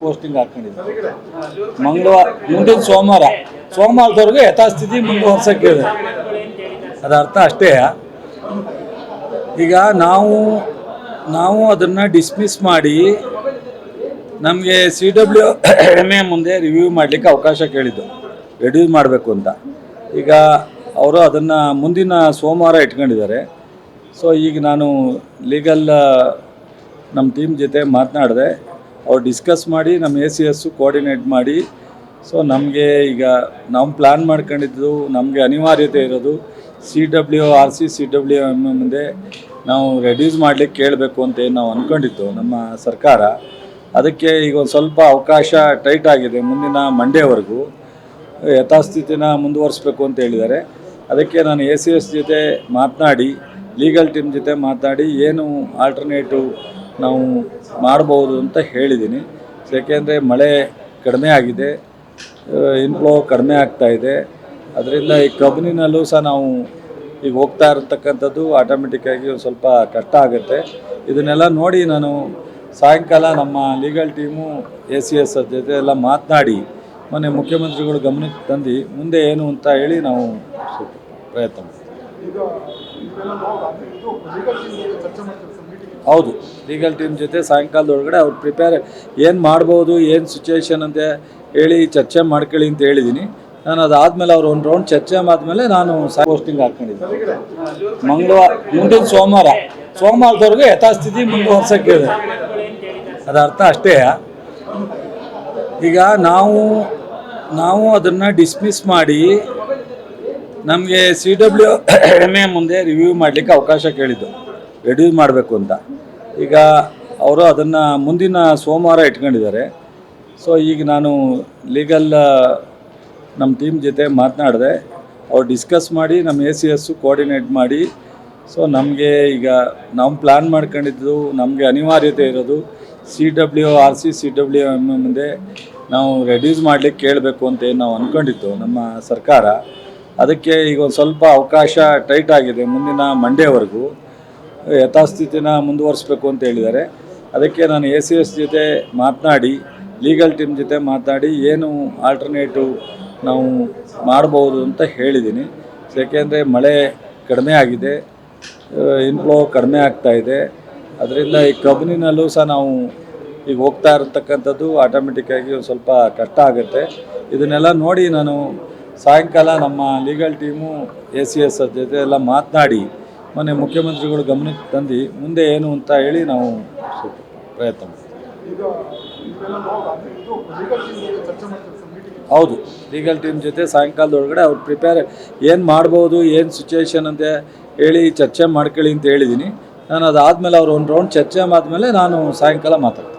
Posting ಹಾಕೊಂಡಿದ್ದೆ ಮುಂದಿನ ಸೋಮವಾರದವರೆಗೂ ಯಥಾಸ್ಥಿತಿ ಮುಂದುವರ್ಸೋಕ್ಕೆ ಇದೆ. ಅದರ ಅರ್ಥ ಅಷ್ಟೇ. ಈಗ ನಾವು ಅದನ್ನು ಡಿಸ್ಮಿಸ್ ಮಾಡಿ ನಮಗೆ CWMA ಮುಂದೆ ರಿವ್ಯೂ ಮಾಡಲಿಕ್ಕೆ ಅವಕಾಶ ಕೇಳಿದ್ದು, ರೆಡ್ಯೂಸ್ ಮಾಡಬೇಕು ಅಂತ. ಈಗ ಅವರು ಅದನ್ನು ಮುಂದಿನ ಸೋಮವಾರ ಇಟ್ಕೊಂಡಿದ್ದಾರೆ. ಸೊ ಈಗ ನಾನು ಲೀಗಲ್ ನಮ್ಮ ಟೀಮ್ ಜೊತೆ ಮಾತನಾಡಿದೆ. ಅವ್ರು ಡಿಸ್ಕಸ್ ಮಾಡಿ ನಮ್ಮ ACS ಕೋಆರ್ಡಿನೇಟ್ ಮಾಡಿ. ಸೊ ನಮಗೆ ಈಗ ನಾವು ಪ್ಲ್ಯಾನ್ ಮಾಡ್ಕೊಂಡಿದ್ದು, ನಮಗೆ ಅನಿವಾರ್ಯತೆ ಇರೋದು CWRC CWMA ಮುಂದೆ ನಾವು ರೆಡ್ಯೂಸ್ ಮಾಡಲಿಕ್ಕೆ ಕೇಳಬೇಕು ಅಂತ ಏನು ನಾವು ಅಂದ್ಕೊಂಡಿದ್ದು ನಮ್ಮ ಸರ್ಕಾರ. ಅದಕ್ಕೆ ಈಗ ಒಂದು ಸ್ವಲ್ಪ ಅವಕಾಶ ಟೈಟ್ ಆಗಿದೆ. ಮುಂದಿನ ಮಂಡೇವರೆಗೂ ಯಥಾಸ್ಥಿತಿನ ಮುಂದುವರಿಸಬೇಕು ಅಂತ ಹೇಳಿದ್ದಾರೆ. ಅದಕ್ಕೆ ನಾನು ACS ಜೊತೆ ಮಾತನಾಡಿ, ಲೀಗಲ್ ಟೀಮ್ ಜೊತೆ ಮಾತನಾಡಿ ಏನು ಆಲ್ಟರ್ನೇಟಿವ್ ನಾವು ಮಾಡ್ಬೋದು ಅಂತ ಹೇಳಿದ್ದೀನಿ. ಯಾಕೆಂದರೆ ಮಳೆ ಕಡಿಮೆ ಆಗಿದೆ, ಇನ್ಫ್ಲೋ ಕಡಿಮೆ ಆಗ್ತಾಯಿದೆ. ಅದರಿಂದ ಈ ಕಬ್ಬಿನಲ್ಲೂ ಸಹ ನಾವು ಈಗ ಹೋಗ್ತಾ ಇರತಕ್ಕಂಥದ್ದು ಆಟೋಮೆಟಿಕ್ಕಾಗಿ ಒಂದು ಸ್ವಲ್ಪ ಕಷ್ಟ ಆಗುತ್ತೆ. ಇದನ್ನೆಲ್ಲ ನೋಡಿ ನಾನು ಸಾಯಂಕಾಲ ನಮ್ಮ ಲೀಗಲ್ ಟೀಮು ACS ಜೊತೆ ಎಲ್ಲ ಮಾತನಾಡಿ ಮೊನ್ನೆ ಮುಖ್ಯಮಂತ್ರಿಗಳು ಗಮನಕ್ಕೆ ತಂದು ಮುಂದೆ ಏನು ಅಂತ ಹೇಳಿ ನಾವು ಪ್ರಯತ್ನ ಮಾಡ್ತೀವಿ. ಹೌದು, ಲೀಗಲ್ ಟೀಮ್ ಜೊತೆ ಸಾಯಂಕಾಲದೊಳಗಡೆ ಅವ್ರು ಪ್ರಿಪೇರ್ ಏನು ಮಾಡ್ಬೋದು, ಏನು ಸಿಚುವೇಶನ್ ಅಂತ ಹೇಳಿ ಚರ್ಚೆ ಮಾಡ್ಕೊಳ್ಳಿ ಅಂತ ಹೇಳಿದ್ದೀನಿ. ನಾನು ಅದಾದಮೇಲೆ ಅವ್ರು ಒಂದು ರೌಂಡ್ ಚರ್ಚೆ ಆದಮೇಲೆ ನಾನು ಪೋಸ್ಟಿಂಗ್ ಹಾಕ್ಕೊಂಡಿದ್ದೆ. ಮುಂದಿನ ಸೋಮವಾರದವರೆಗೂ ಯಥಾಸ್ಥಿತಿ ಮುಂದುವರ್ಸೋಕ್ಕೆ ಇದೆ. ಅದರ ಅರ್ಥ ಅಷ್ಟೇ. ಈಗ ನಾವು ಅದನ್ನು ಡಿಸ್ಮಿಸ್ ಮಾಡಿ ನಮಗೆ CWMA ಮುಂದೆ ರಿವ್ಯೂ ಮಾಡಲಿಕ್ಕೆ ಅವಕಾಶ ಕೇಳಿದ್ದು, ರೆಡ್ಯೂಸ್ ಮಾಡಬೇಕು ಅಂತ. ಈಗ ಅವರು ಅದನ್ನು ಮುಂದಿನ ಸೋಮವಾರ ಇಟ್ಕೊಂಡಿದ್ದಾರೆ. ಸೊ ಈಗ ನಾನು ಲೀಗಲ್ ನಮ್ಮ ಟೀಮ್ ಜೊತೆ ಮಾತನಾಡಿದೆ. ಅವ್ರು ಡಿಸ್ಕಸ್ ಮಾಡಿ ನಮ್ಮ ACS ಕೋಆರ್ಡಿನೇಟ್ ಮಾಡಿ. ಸೊ ನಮಗೆ ಈಗ ನಾವು ಪ್ಲ್ಯಾನ್ ಮಾಡ್ಕೊಂಡಿದ್ದು, ನಮಗೆ ಅನಿವಾರ್ಯತೆ ಇರೋದು CWRC CWMA ಮುಂದೆ ನಾವು ರೆಡ್ಯೂಸ್ ಮಾಡಲಿಕ್ಕೆ ಕೇಳಬೇಕು ಅಂತ ಏನು ನಾವು ಅಂದ್ಕೊಂಡಿದ್ದು ನಮ್ಮ ಸರ್ಕಾರ. ಅದಕ್ಕೆ ಈಗ ಒಂದು ಸ್ವಲ್ಪ ಅವಕಾಶ ಟೈಟ್ ಆಗಿದೆ. ಮುಂದಿನ ಮಂಡೇವರೆಗೂ ಯಥಾಸ್ಥಿತಿನ ಮುಂದುವರಿಸಬೇಕು ಅಂತ ಹೇಳಿದ್ದಾರೆ. ಅದಕ್ಕೆ ನಾನು ACS ಜೊತೆ ಮಾತನಾಡಿ, ಲೀಗಲ್ ಟೀಮ್ ಜೊತೆ ಮಾತನಾಡಿ ಏನು ಆಲ್ಟರ್ನೇಟಿವ್ ನಾವು ಮಾಡ್ಬೋದು ಅಂತ ಹೇಳಿದ್ದೀನಿ. ಯಾಕೆಂದರೆ ಮಳೆ ಕಡಿಮೆ ಆಗಿದೆ, ಇನ್ಫ್ಲೋ ಕಡಿಮೆ ಆಗ್ತಾಯಿದೆ. ಅದರಿಂದ ಈ ಕಬ್ಬಿನಲ್ಲೂ ಸಹ ನಾವು ಈಗ ಹೋಗ್ತಾ ಇರತಕ್ಕಂಥದ್ದು ಆಟೋಮೆಟಿಕ್ಕಾಗಿ ಒಂದು ಸ್ವಲ್ಪ ಕಷ್ಟ ಆಗುತ್ತೆ. ಇದನ್ನೆಲ್ಲ ನೋಡಿ ನಾನು ಸಾಯಂಕಾಲ ನಮ್ಮ ಲೀಗಲ್ ಟೀಮು ACS ಜೊತೆ ಎಲ್ಲ ಮಾತನಾಡಿ ಮೊನ್ನೆ ಮುಖ್ಯಮಂತ್ರಿಗಳು ಗಮನಕ್ಕೆ ತಂದು ಮುಂದೆ ಏನು ಅಂತ ಹೇಳಿ ನಾವು ಪ್ರಯತ್ನ ಮಾಡ್ತೀವಿ. ಹೌದು, ಲೀಗಲ್ ಟೀಮ್ ಜೊತೆ ಸಾಯಂಕಾಲದೊಳಗಡೆ ಅವ್ರು ಪ್ರಿಪೇರ್ ಏನು ಮಾಡ್ಬೋದು, ಏನು ಸಿಚುವೇಶನ್ ಅಂತ ಹೇಳಿ ಚರ್ಚೆ ಮಾಡ್ಕೊಳ್ಳಿ ಅಂತ ಹೇಳಿದ್ದೀನಿ. ನಾನು ಅದಾದಮೇಲೆ ಅವ್ರು ಒಂದು ರೌಂಡ್ ಚರ್ಚೆ ಆದಮೇಲೆ ನಾನು ಸಾಯಂಕಾಲ ಮಾತಾಡ್ತೀನಿ.